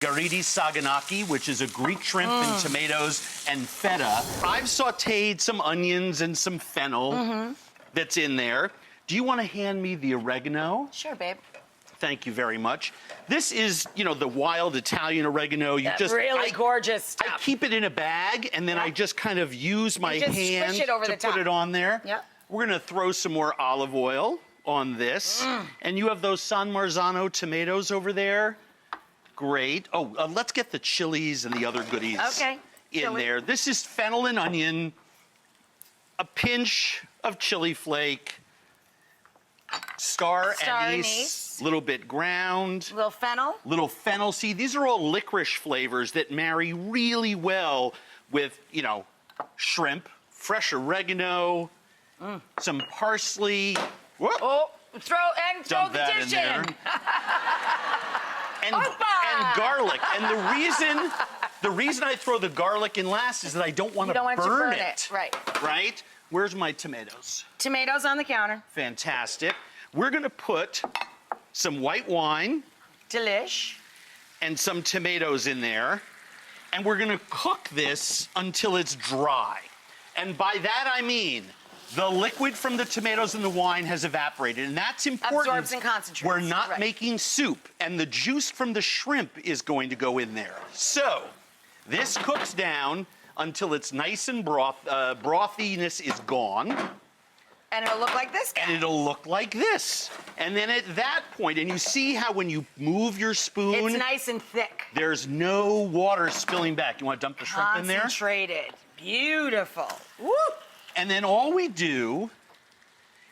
Garidi Saganaki, which is a Greek shrimp and tomatoes and feta. I've sautéed some onions and some fennel that's in there. Do you want to hand me the oregano? Sure, babe. Thank you very much. This is, you know, the wild Italian oregano. You That's really gorgeous stuff. I keep it in a bag, and then I just kind of use my hand to put it on there. Yep. We're gonna throw some more olive oil on this. And you have those San Marzano tomatoes over there. Great. Oh, let's get the chilies and the other goodies in there. This is fennel and onion, a pinch of chili flake, star anise, little bit ground. Little fennel. Little fennel. See, these are all licorice flavors that marry really well with, you know, shrimp, fresh oregano, some parsley. Whoop. Oh, throw the dish in. And garlic. And the reason I throw the garlic in last is that I don't want to burn it. Right. Right? Where's my tomatoes? Tomatoes on the counter. Fantastic. We're going to put some white wine. Delish. And some tomatoes in there. And we're going to cook this until it's dry. And by that I mean the liquid from the tomatoes and the wine has evaporated, and that's important. Absorbs and concentrates. We're not making soup, and the juice from the shrimp is going to go in there. So this cooks down until it's nice and brothiness is gone. And it'll look like this guy. And it'll look like this. And then at that point, and you see how when you move your spoon, it's nice and thick. There's no water spilling back. You want to dump the shrimp in there? Concentrated. Beautiful. Woo! And then all we do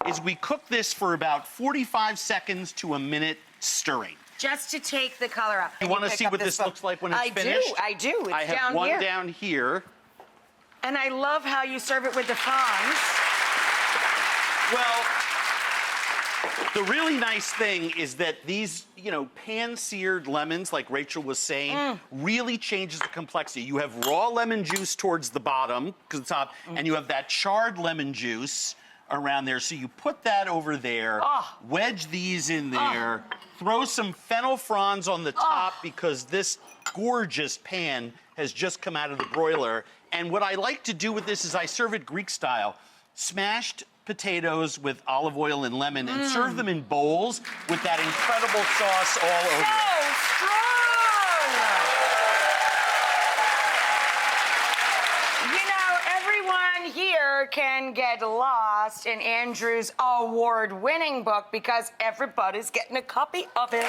is we cook this for about 45 seconds to a minute stirring. Just to take the color out. You want to see what this looks like when it's finished? I do. It's I have one down here. And I love how you serve it with the fronds. Well, the really nice thing is that these, you know, pan-seared lemons, like Rachel was saying, really changes the complexity. You have raw lemon juice towards the bottom, the top, and you have that charred lemon juice around there. So you put that over there, wedge these in there, throw some fennel fronds on the top because this gorgeous pan has just come out of the broiler. And what I like to do with this is I serve it Greek style. Smashed potatoes with olive oil and lemon and serve them in bowls with that incredible sauce all over it. So strong! You know, everyone here can get lost in Andrew's award-winning book because everybody's getting a copy of it.